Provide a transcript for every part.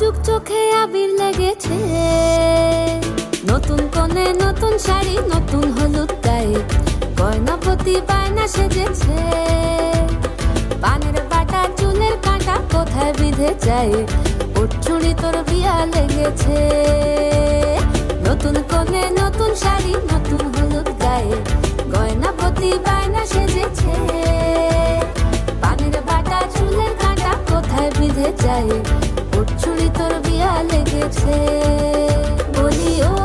লাজুক চোখে আবির লেগেছে, নতুন কোণে নতুন শাড়ি নতুন হলুদ গায়ে, গয়নাপতি বায়না সেজেছে। পানের বাটা চুলের কাঁটা কোথায় বিঁধে যায়, ওর চুড়ি তোর বিয়া লেগেছে। নতুন কোণে নতুন শাড়ি নতুন হলুদ গায়ে, গয়নাপতি বায়না সেজেছে। পানের বাটা চুলের কাঁটা কোথায় বিঁধে যায়, ওর চুড়ি তোর বিয়া লেগেছে। বলি ও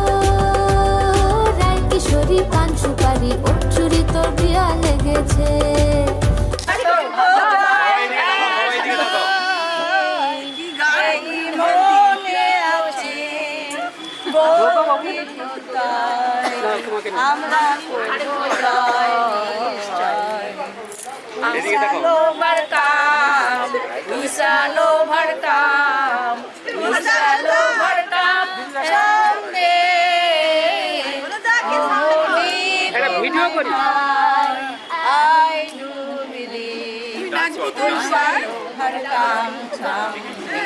রায় কিশোরী পান সুপারি, ওর চুড়ি তোর বিয়া লেগেছে। আমরা विशालो भरकाम विशालो भरकाम विशालो भरकाम सामने वीडियो करी आई डू बिलीव विशालो भरकाम सामने।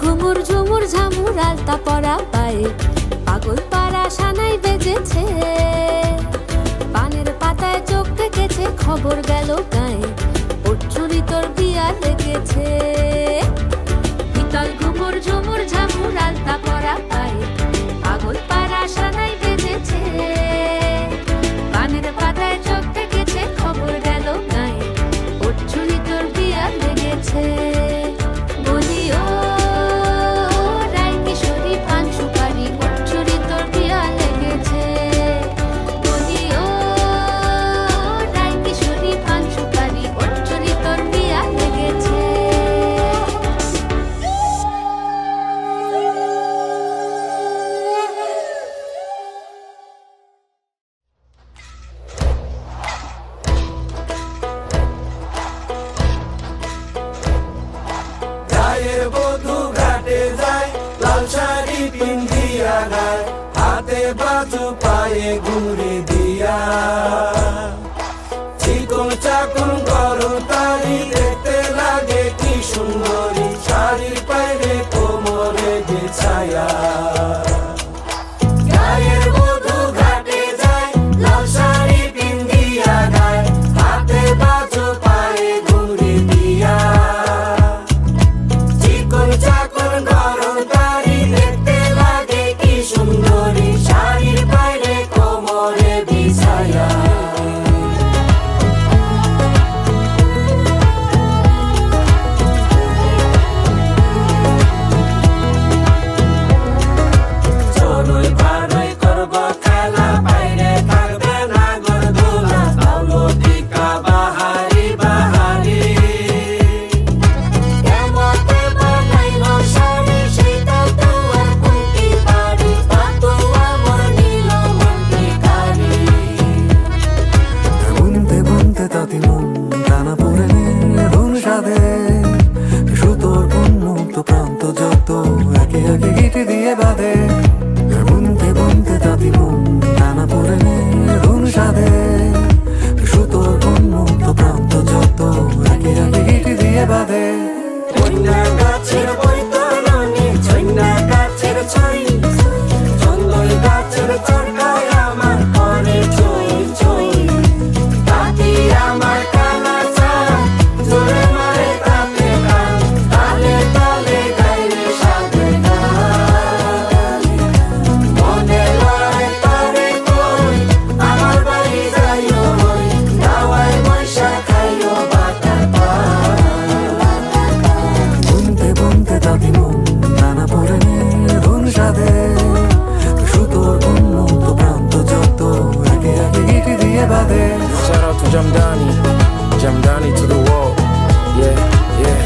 ঘুমুর ঝুমুর ঝামুর আলতা পরা পায়ে, পাগল পাড়া সানাই বেজেছে। পানের পাতায় চোখ থেকেছে, খবর গেল গায়ে, ওর চুড়ি তোর বিয়া লেগেছে। শীতল ঘুমুর ঝুমুর ঝামুর আলতা পরা পায়ে, পাগল পাড়া সানাই বেজেছে। পানের পাতায় চোখ থেকেছে, খবর গেল গায়ে, ওর চুড়ি তোর বিয়া লেগেছে। বলি ও বধূ ঘাটে যায়, লাল শাড়ি পিন্ধিয়া গায়, হাতে বাজু পায়ে ঘুরে দিয়া। চিকন চাকন গরম তারি দেখতে লাগে কি সুন্দরী, শাড়ির পায়ে কোমরে বিছায়া। গায়ের বধূ ঘাটে যায়, লাল শাড়ি পিন্ধিয়া গায়, হাতে বাজু পায়ে ঘুরে দিয়া। চাকর গরম তারি দেখতে লাগে কি সুন্দরী, শাড়ির বাইরে কোমরে বিছায়া। Jamdani to the wall. Yeah, yeah.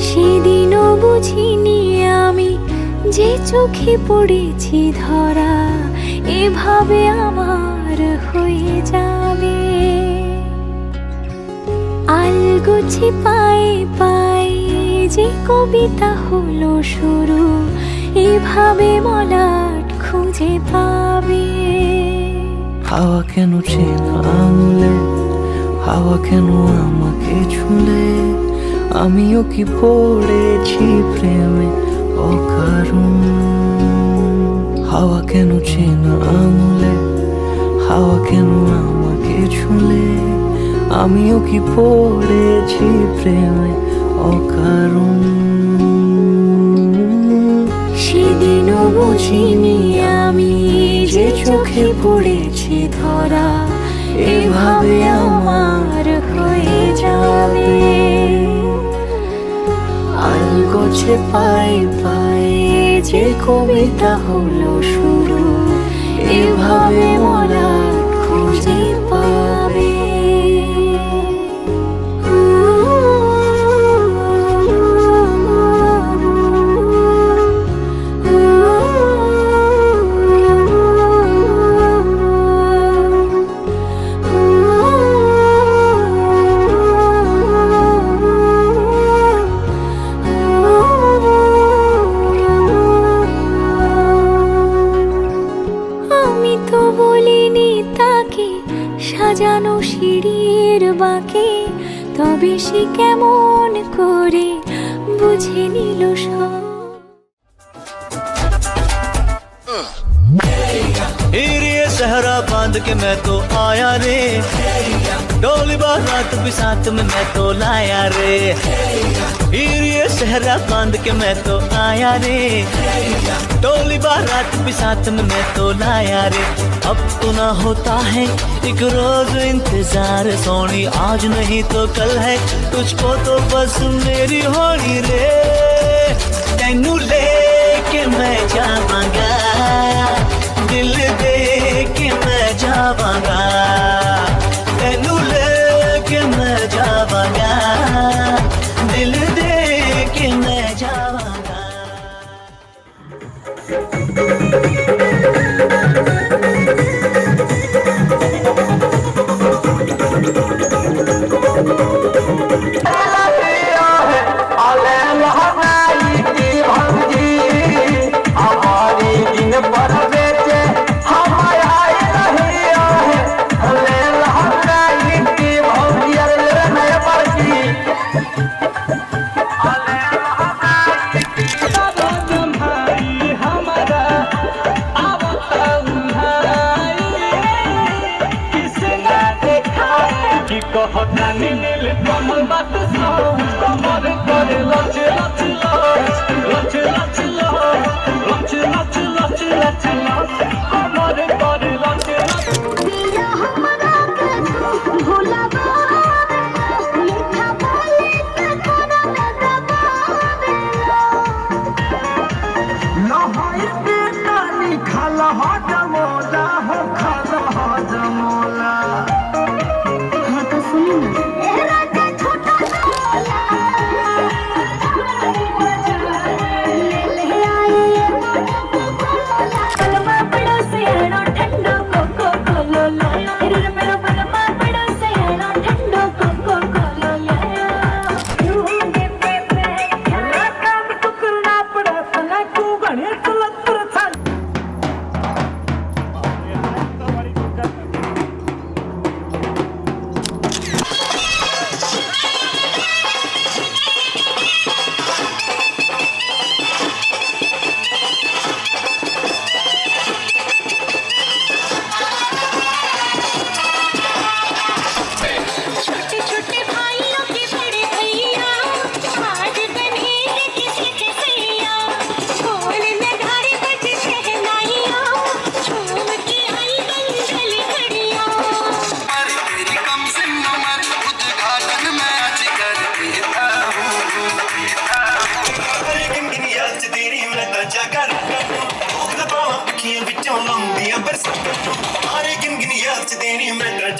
সেদিনও বুঝিনি আমি যে চোখে পড়েছি ধরা এভাবে আমার হয়ে যাবে। আলগোছে পায়ে পায়ে যে কবিতা হলো শুরু এভাবে মলাট খুঁজে পাবে। হাওয়া কেন চেনা আঙুলে, হাওয়া কেন আমাকে ছুলে, আমিও কি পড়েছি প্রেমে অকারণ। হাওয়া কেন চেনা আঙুলে, হাওয়া কেন আমাকে ছুলে, আমিও কি পড়েছি প্রেমে অকারণ। সেদিনও বুঝিনি আমি যে চোখে পড়েছি ধরা এভাবে আমার হয়ে যাবে। আলগোছে পায়ে পায়ে যে কবিতা হলো শুরু এভাবে মলা খুঁজে পাবে। সাজানো সিঁড়ির বাঁকে তবে সে কেমন করে বুঝে নিল সব। ये सहरा बांध के मैं तो आया रे, डोली बारात भी साथ में मैं तो लाया रे। ये सहरा बांध के मैं तो आया रे, डोली बारात भी साथ में मैं तो लाया रे। अब तो ना होता है एक रोज इंतजार सोनी, आज नहीं तो कल है तुझको तो बस मेरी होनी रे। तेनू लेके मैं जावांगा, दिल दे के मैं जावांगा, तेनू लेके मैं जावांगा, दिल दे के मैं जावांगा। Allah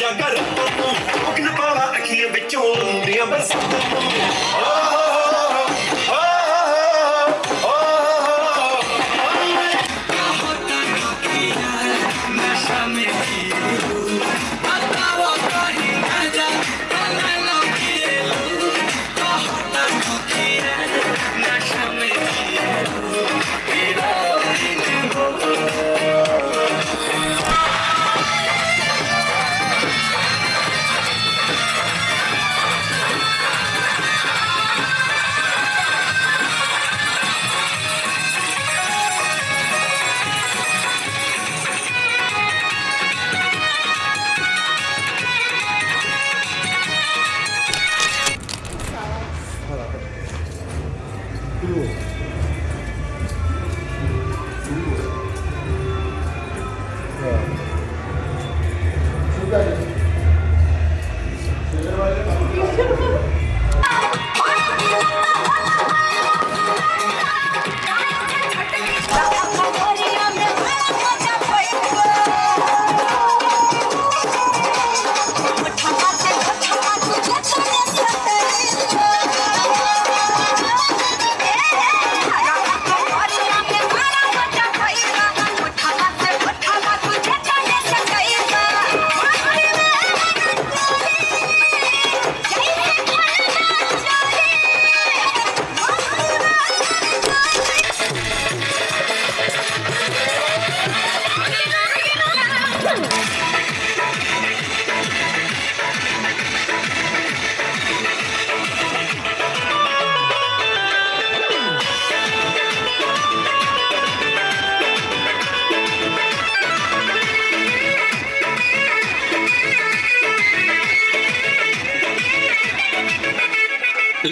ਜਾ ਕਰ ਉਗਨ ਪਾਵਾ ਅੱਖੀਆਂ ਵਿੱਚੋਂ ਦੀਆਂ ਬਰਸਾਤਾਂ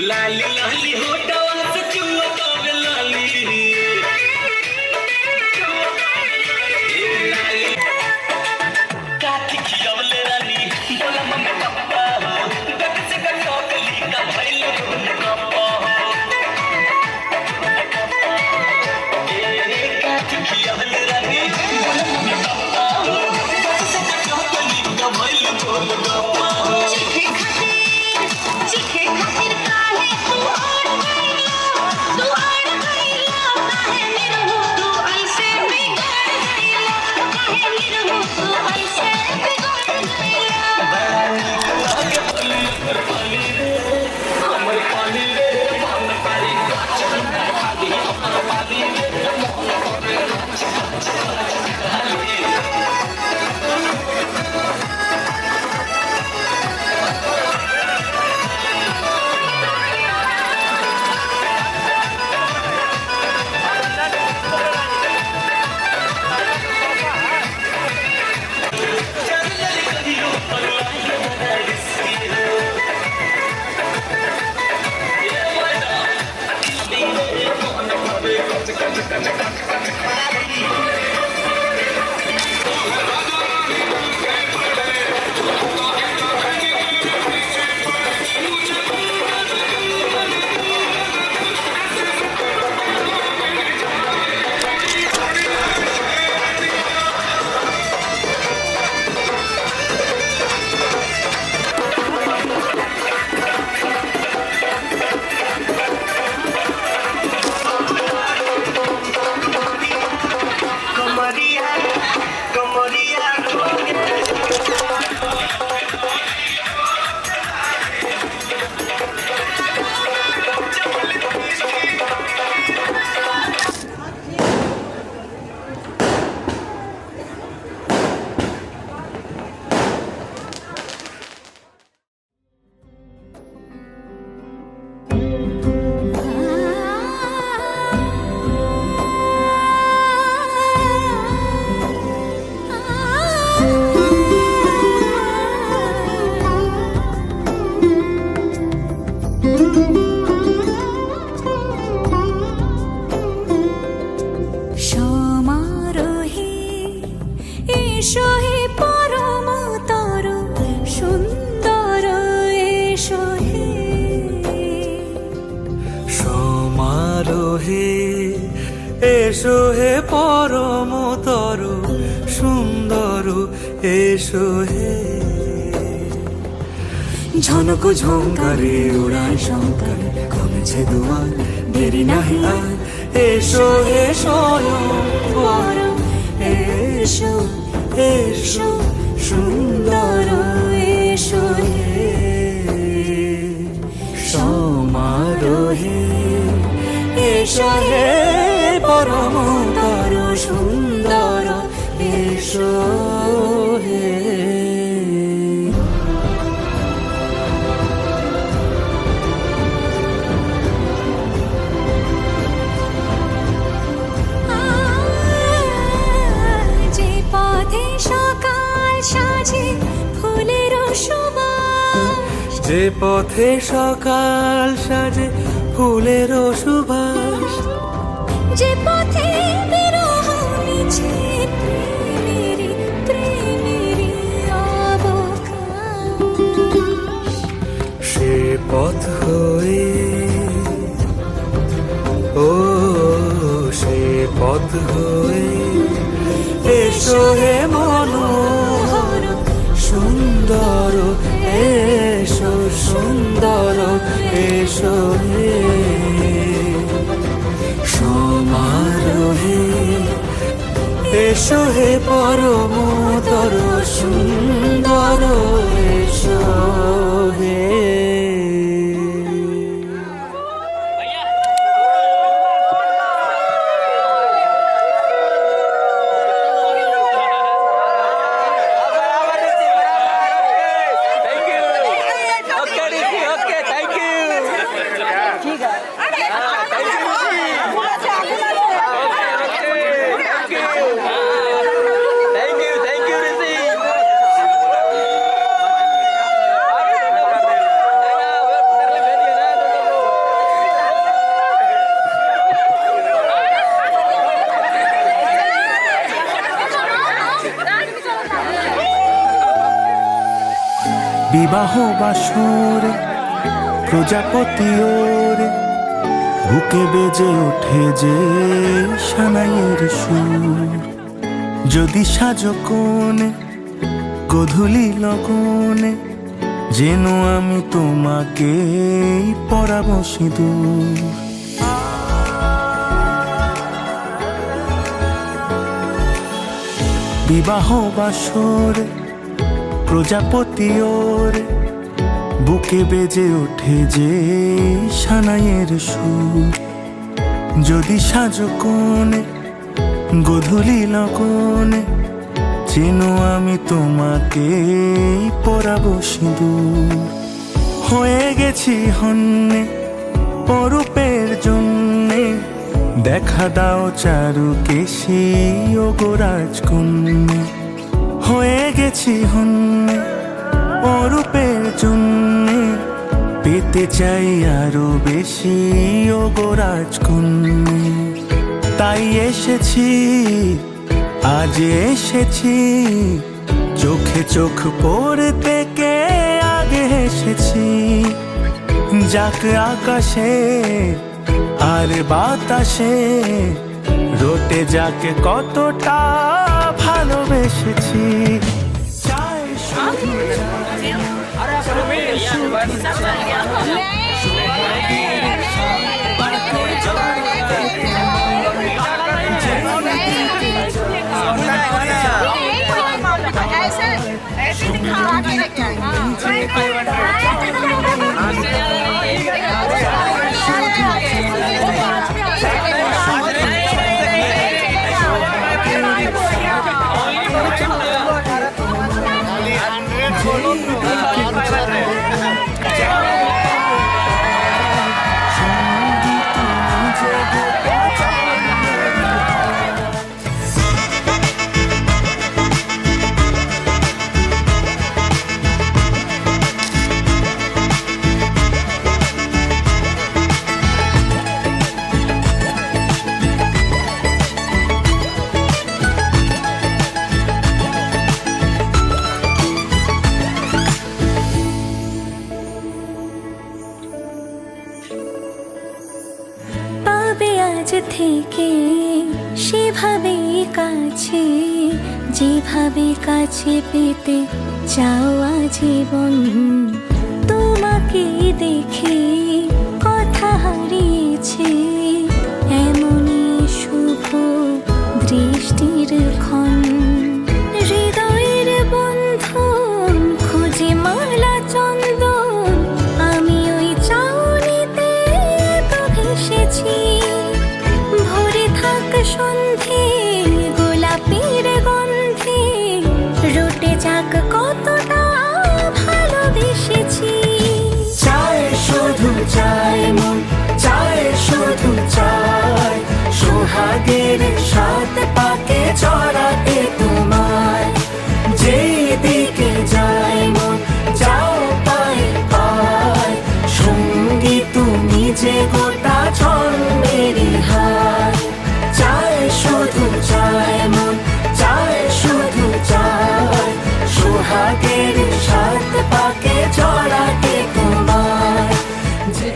लाली लाली होठवा से चुआ कावे लाली काठी खियावले रानी बोला मम्मी पापा गट से कटोकली का भइल रोन कपा काठी खियावले रानी बोला मम्मी पापा गट से कटोकली का भइल रोन कपा चिखे खातिर काहे तू आड़ गइला काहे निरहु तू ऐसे बिगड़ गइला काहे निरहु तू ऐसे बिगड़ गइला এসো হে পরমতর সুন্দর এসো হে ঝনক ঝঙ্কারে উড়ায় শঙ্কারে কমেছে দুয়ার দেরি নাহি আর এসো এসো পরম এসো এসো সুন্দর এসো হে সমারোহে এসো হে পরম তর সুন্দর এসো হে যে পথে সকাল সাজে ফুলের সুবাস, যে পথে সকাল সাজে ফুলের সুবাস, যে পথে বিরহ মিছে প্রেমেরই প্রেমেরই অবকাশ, সে পথ হয়ে ও সে পথ হয়ে এসো হে মনোহর সুন্দর এসো সুন্দর এসো হে সমারোহে এসো হে পরমতর সুন্দর এসো হে বিবাহ বাসরে প্রজাপতি ওরে বুকে বেজে ওঠে যে সানাইয়ের সুর, যদি সাজো কোণে গধূলি লগনে যেন আমি তোমাকে পরাবো সিঁদুর। বিবাহ বাসরে প্রজাপতি ওরে বুকে বেজে ওঠে যে সানাইয়ের সুর, যদি সাজো কোণে গধূলি লগনে যেন আমি তোমাকে পরাবো সিঁদুর। হয়ে গেছি হন্যে অরূপের জন্যে দেখা দাও চারু কেশি ও গোরাজকন্যে। হয়ে গেছি হন্যে অরূপের জন্যে পেতে চাই আরো বেশি ও গোরাজকন্যে। তাই এসেছি আজ এসেছি চোখে চোখ পড়তে কে আগে এসেছি। যাক আকাশে আর বাতাসে রোটে যাকে কতটা ভালোবেসেছি। চাই শুধু থেকে সেভাবে কাছে, যেভাবে কাছে পেতে চাওয়া জীবন। তাকিয়ে দেখি কথা হারিয়েছি এমনই শুভ দৃষ্টির ক্ষণ হৃদয়ের বন্ধন খুঁজে মালা চন্দন আমি ওই চাউনিতে তো ভেসেছি ভরে থাক সন্ধে গোলাপের গন্ধে রুটে যাক কতটা ভালোবেসেছি চায় শুধু চায় মন চায় শুধু চায় সোহাগের সাত পাকে চড়াতে তোমায় যেদিকে যায় মন যাও পায়ে পায় সঙ্গী তুমি যে গোটা ছন্দেরই হায় চায় শুধু চায় মন চায় শুধু চায় সোহাগের সাত পাকে চড়াতে তোমায়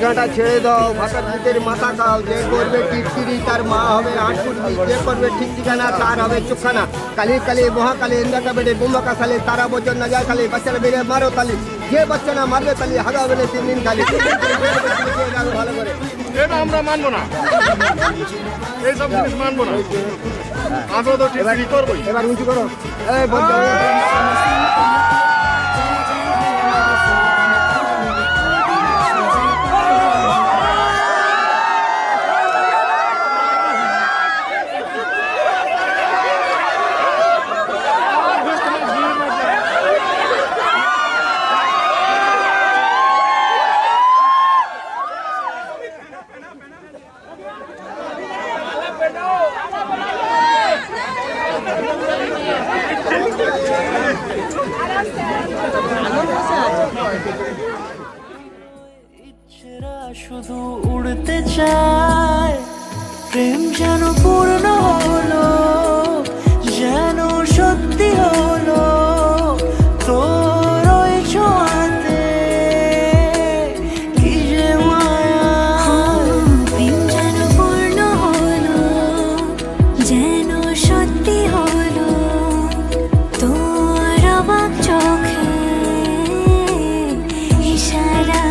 কাঁটা ছেড়ে দাও ভাষার ভিতরে মাথা খাও যে করবে টিটকিরি তার মা হবে আটকুটি যে করবে ঠিক ঠিকানা তার হবে চুখানা কালি কালি মহাকালী ইন্দ্রাকা বেড়ে বুম্বাকা সালে তারা বছর না যায় খালি বাচ্চারা বেড়ে মারো তালি যে বাচ্চা না মারবে তালি হাগা বেড়ে 3 দিন খালি ভালো করে এটা আমরা মানবো না এইসব জিনিস মানবো না আমরা তো ঠিক করবোই এবার উঁচু করো এই বন্ধ ইচ্ছেরা শুধু উড়তে চায় প্রেম যেন পূর্ণ হলো যেন সত্যি হলো তোর ওই ছোঁয়াতে কি যে মায়া প্রেম যেন পূর্ণ হলো যেন সত্যি হলো তোর অবাক চোখে ইশারা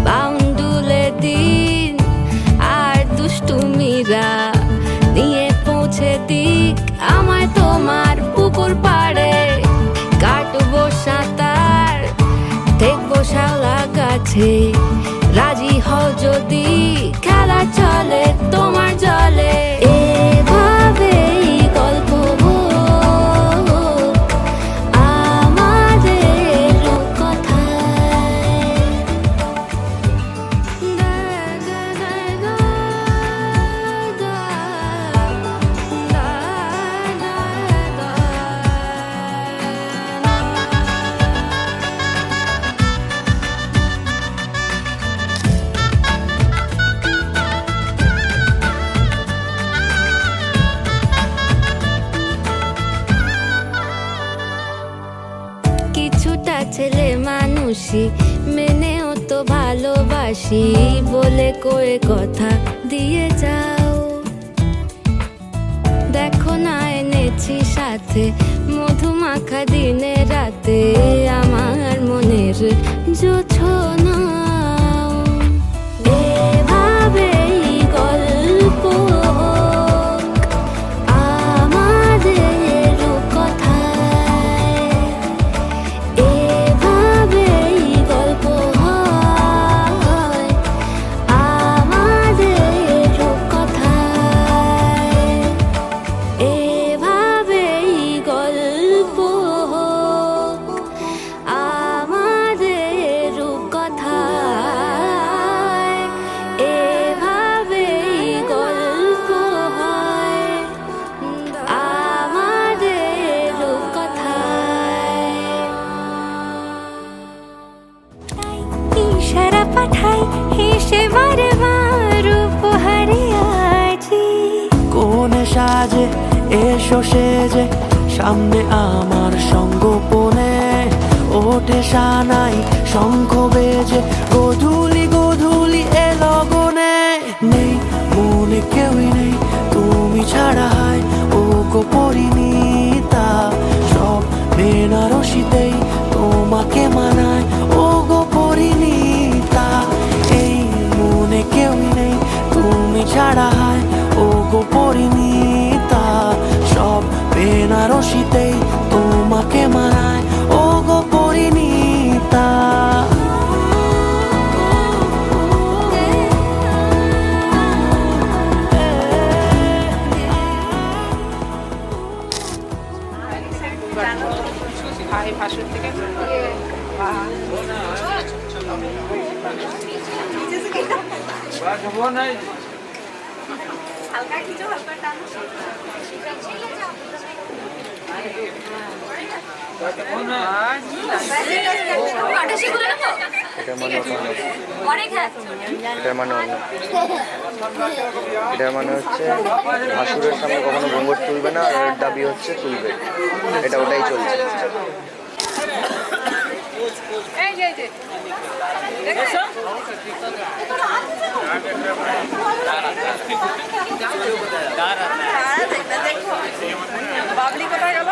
বাউন্ডুলে দিন আর দুষ্টুমিরা নিয়ে পৌঁছে দিক আমায় তোমার পুকুর পাড়ে কাটবো সাঁতার দেখবো শাওলা গাছে রাজি হও যদি খেলা চলে তোমার জলে এভাবেই গল্প হোক আমাদের কথায় কিছুটা ছেলে মানুষই মেনেও তো ভালোবাসি বলে কয়ে কথা দিয়ে যাও দেখো না এনেছি সাথে মধুমাখা দিনে রাতে আমার মনের জোছনা এভাবেই গল্প হোক আমাদের কথায় এভাবেই গল্প হয় আমাদের কথায় এভাবেই গল্প হোক আমাদের এসো সেজে সামনে আমার সঙ্গোপনে ওঠে সানাই শঙ্খ বেজে গধূলি গধূলি এ লগনে নেই মনে কেউই নেই তুমি ছাড়া হয় ও গো পরিণীতা সব বেনারসিতেই তোমাকে মানায় ও গো পরিণীতা এই মনে কেউই নেই তুমি ছাড়া হয় ও গো পরিণীতা সব বেনারসিতেই তোমাকে মানায় ও গো পরিণীতা এটার মানে এটার মানে হচ্ছে ভাসুরের সামনে কখনো ঘুঙুর তুলবে না, আর এর দাবি হচ্ছে তুলবে। এটা ওটাই চলছে। বাবলি কোথায় গেল?